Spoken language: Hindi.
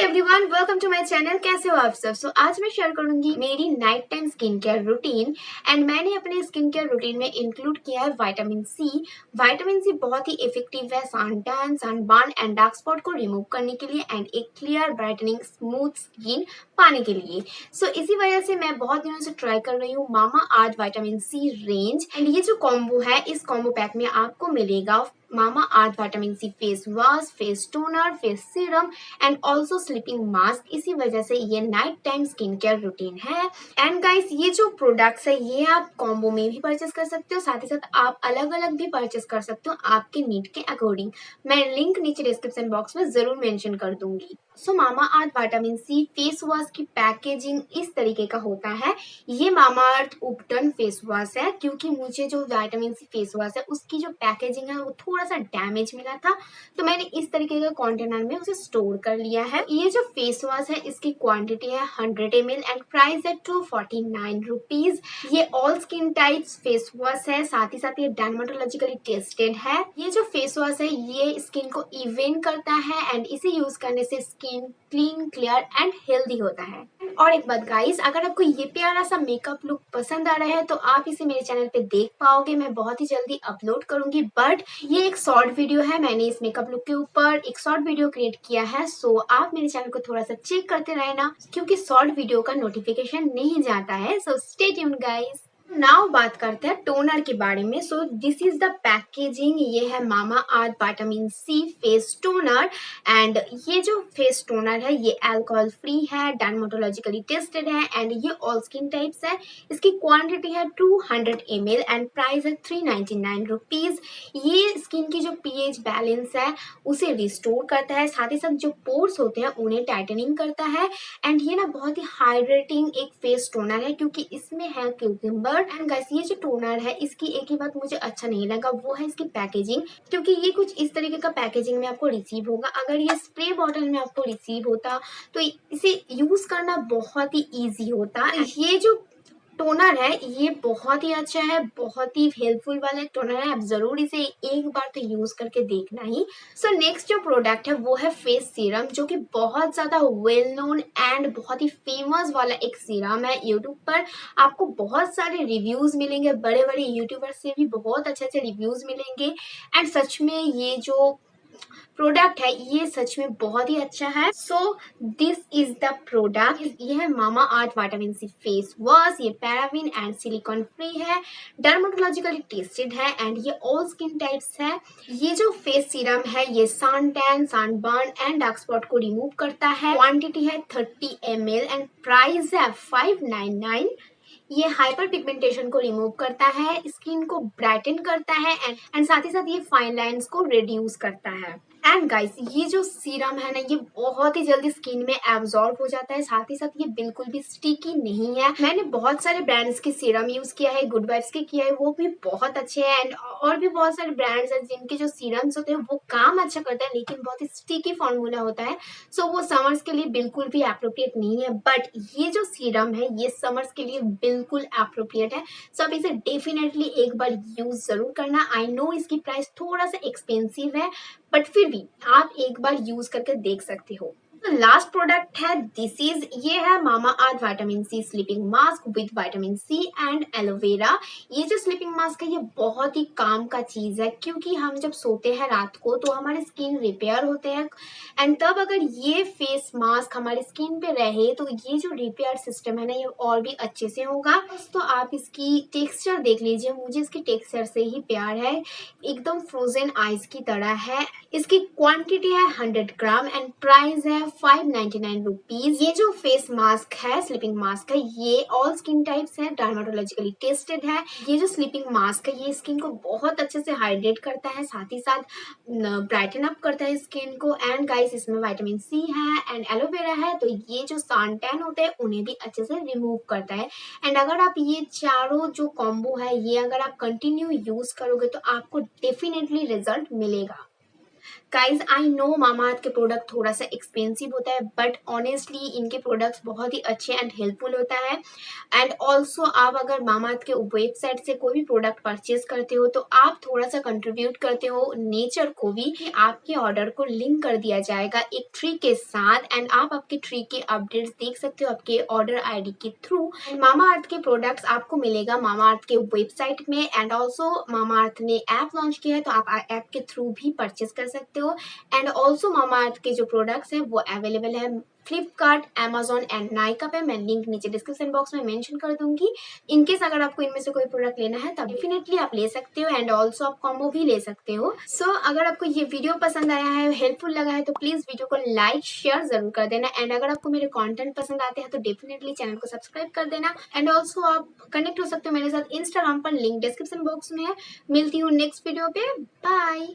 Everyone, welcome to my channel. कैसे हो आप सब? आज मैं शेयर करूंगी मेरी night time skin care routine and मैंने अपने स्किन केयर रूटीन में इंक्लूड किया है विटामिन सी। विटामिन सी बहुत ही इफेक्टिव है sun tan, sunburn and dark spot को रिमूव करने के लिए एंड एक क्लियर ब्राइटनिंग स्मूथ स्किन पाने के लिए। इसी वजह से मैं बहुत दिनों से ट्राई कर रही हूँ मामा अर्थ विटामिन सी रेंज एंड ये जो कॉम्बो है, इस कॉम्बो पैक में आपको मिलेगा Mamaearth vitamin C face wash, face toner, face serum and also sleeping mask. इसी वजह से ये night time skin care routine है। एंड गाइस, ये जो प्रोडक्ट्स है ये आप कॉम्बो में भी परचेस कर सकते हो, साथ ही साथ आप अलग अलग भी परचेस कर सकते हो आपके नीड के अकॉर्डिंग। मैं लिंक नीचे डिस्क्रिप्शन बॉक्स में जरूर मेंशन कर दूंगी। मामा अर्थ विटामिन सी फेस वॉश की पैकेजिंग इस तरीके का होता है। ये मामा अर्थ उपटन फेस वॉश है, क्योंकि मुझे जो विटामिन सी फेस वॉश है उसकी जो पैकेजिंग है वो थोड़ा सा डैमेज मिला था, तो मैंने इस तरीके के कंटेनर में उसे स्टोर कर लिया है। ये जो फेस वॉश है इसकी क्वांटिटी है 100 ml एंड प्राइस है 249 रुपीज। ये all skin types face wash है, साथ ही साथ ये डर्मेटोलॉजिकली टेस्टेड है। ये जो फेस वॉश है ये स्किन को इवन करता है एंड इसे यूज करने से skin clean, clear and healthy होता है। और एक बात गाइस, अगर आपको ये प्यारा सा मेकअप लुक पसंद आ रहा है तो आप इसे मेरे चैनल पे देख पाओगे। मैं बहुत ही जल्दी अपलोड करूंगी, बट ये एक शॉर्ट वीडियो है। मैंने इस मेकअप लुक के ऊपर एक शॉर्ट वीडियो क्रिएट किया है, आप मेरे चैनल को थोड़ा सा चेक करते रहना, क्योंकि शॉर्ट वीडियो का नोटिफिकेशन नहीं जाता है। Stay tuned guys. नाउ बात करते हैं टोनर के बारे में। This is the packaging. ये है Mamaearth vitamin C face toner and ये जो फेस टोनर है ये अल्कोहल फ्री है, डर्मेटोलॉजिकली टेस्टेड है एंड ये ऑल स्किन टाइप्स है। इसकी क्वांटिटी है 200 ml एंड प्राइस है 399 रुपीज। ये स्किन की जो पीएच बैलेंस है उसे रिस्टोर करता है, साथ ही साथ जो पोर्स होते हैं उन्हें टाइटनिंग करता है एंड ये ना बहुत ही हाइड्रेटिंग एक फेस टोनर है, क्योंकि इसमें है क्यूकम्बर। एंड गाइस, ये जो टोनर है इसकी एक ही बात मुझे अच्छा नहीं लगा, वो है इसकी पैकेजिंग, क्योंकि ये कुछ इस तरीके का पैकेजिंग में आपको रिसीव होगा। अगर ये स्प्रे बॉटल में आपको रिसीव होता तो इसे यूज करना बहुत ही इजी होता। ये जो टोनर है ये बहुत ही अच्छा है, बहुत ही हेल्पफुल वाला टोनर है। आप जरूर इसे एक बार तो यूज करके देखना ही। नेक्स्ट जो प्रोडक्ट है वो है फेस सीरम, जो कि बहुत ज्यादा वेल नोन एंड बहुत ही फेमस वाला एक सीरम है। यूट्यूब पर आपको बहुत सारे रिव्यूज मिलेंगे, बड़े बड़े यूट्यूबर्स से भी बहुत अच्छे अच्छे रिव्यूज मिलेंगे एंड सच में ये जो प्रोडक्ट है ये सच में बहुत ही अच्छा है। This is the product. ये है Mamaearth vitamin C face wash. ये पैराबिन एंड सिलिकॉन फ्री है, डर्मेटोलॉजिकली टेस्टेड है एंड ये ऑल स्किन टाइप्स है। ये जो फेस सीरम है ये sun tan, sunburn and dark spot को रिमूव करता है। क्वांटिटी है 30 ml एंड प्राइस है 599। ये हाइपर पिगमेंटेशन को रिमूव करता है, स्किन को ब्राइटन करता है एंड साथ ही साथ ये फाइन लाइंस को रिड्यूस करता है। एंड गाइस, ये जो सीरम है ना ये बहुत ही जल्दी स्किन में एब्जॉर्ब हो जाता है, साथ ही साथ ये बिल्कुल भी स्टिकी नहीं है। मैंने बहुत सारे ब्रांड्स के सीरम यूज किया है, गुड वाइब्स के किया है, वो भी बहुत अच्छे हैं एंड और भी बहुत सारे ब्रांड्स हैं जिनके जो सीरम्स होते हैं वो काम अच्छा करते हैं, लेकिन बहुत ही स्टिकी फॉर्मूला होता है। वो समर्स के लिए बिल्कुल भी अप्रोप्रिएट नहीं है। बट ये जो सीरम है ये समर्स के लिए बिल्कुल अप्रोप्रिएट है। आप इसे डेफिनेटली एक बार यूज जरूर करना। आई नो इसकी प्राइस थोड़ा सा एक्सपेंसिव है, बट फिर भी आप एक बार यूज करके देख सकते हो। लास्ट प्रोडक्ट है ये है Mamaearth vitamin C sleeping mask with vitamin C and aloe vera. ये जो स्लीपिंग मास्क है ये बहुत ही काम का चीज है, क्योंकि हम जब सोते हैं रात को तो हमारे स्किन रिपेयर होते हैं एंड तब अगर ये फेस मास्क हमारी स्किन पे रहे तो ये जो रिपेयर सिस्टम है ना ये और भी अच्छे से होगा। तो आप इसकी टेक्सचर देख लीजिए, मुझे इसकी टेक्सचर से ही प्यार है, एकदम फ्रोजन आइस की तरह है। इसकी क्वांटिटी है 100 ग्राम एंड प्राइस है 599 रुपीज। ये जो फेस मास्क है, स्लीपिंग मास्क है, ये ऑल स्किन टाइप्स है, डर्मेटोलॉजिकली टेस्टेड है। ये जो स्लीपिंग मास्क है ये स्किन को बहुत अच्छे से हाइड्रेट करता है, साथ ही साथ ब्राइटन अप करता है स्किन को। एंड गाइस, इसमें विटामिन सी है एंड एलोवेरा है, तो ये जो सन टैन होते हैं उन्हें भी अच्छे से रिमूव करता है। एंड अगर आप ये चारों जो कॉम्बो है ये अगर आप कंटिन्यू यूज करोगे तो आपको डेफिनेटली रिजल्ट मिलेगा। गाइज आई नो मामाअर्थ के प्रोडक्ट थोड़ा सा एक्सपेंसिव होता है, बट ऑनेस्टली इनके प्रोडक्ट्स बहुत ही अच्छे एंड हेल्पफुल होता है। एंड ऑल्सो आप अगर मामाअर्थ के वेबसाइट से कोई भी प्रोडक्ट परचेज करते हो तो आप थोड़ा सा कंट्रीब्यूट करते हो नेचर को भी, कि आपके ऑर्डर को लिंक कर दिया जाएगा एक ट्री के साथ एंड आप आपके ट्री के अपडेट्स देख सकते हो आपके ऑर्डर आईडी के थ्रू। मामाअर्थ के प्रोडक्ट्स आपको मिलेगा मामाअर्थ के वेबसाइट में, एंड ऑल्सो मामाअर्थ ने ऐप लॉन्च किया है तो आप ऐप के थ्रू भी परचेज कर सकते हो। एंड ऑल्सो मामाअर्थ के जो प्रोडक्ट्स हैं वो अवेलेबल है फ्लिपकार्ट, अमेजोन एंड नाइका पे। मैं लिंक नीचे डिस्क्रिप्शन बॉक्स में मेंशन कर दूंगी। इनकेस अगर आपको इनमें से कोई प्रोडक्ट लेना है तब डेफिनेटली आप ले सकते हो, एंड ऑल्सो आप कॉम्बो भी ले सकते हो। सो अगर आपको ये वीडियो पसंद आया है, हेल्पफुल लगा है, तो प्लीज वीडियो को लाइक शेयर जरूर कर देना। एंड अगर आपको मेरे कॉन्टेंट पसंद आते हैं तो डेफिनेटली चैनल को सब्सक्राइब कर देना। एंड ऑल्सो आप कनेक्ट हो सकते हो मेरे साथ इंस्टाग्राम पर, लिंक डिस्क्रिप्शन बॉक्स में है। मिलती हूँ नेक्स्ट वीडियो पे, बाय।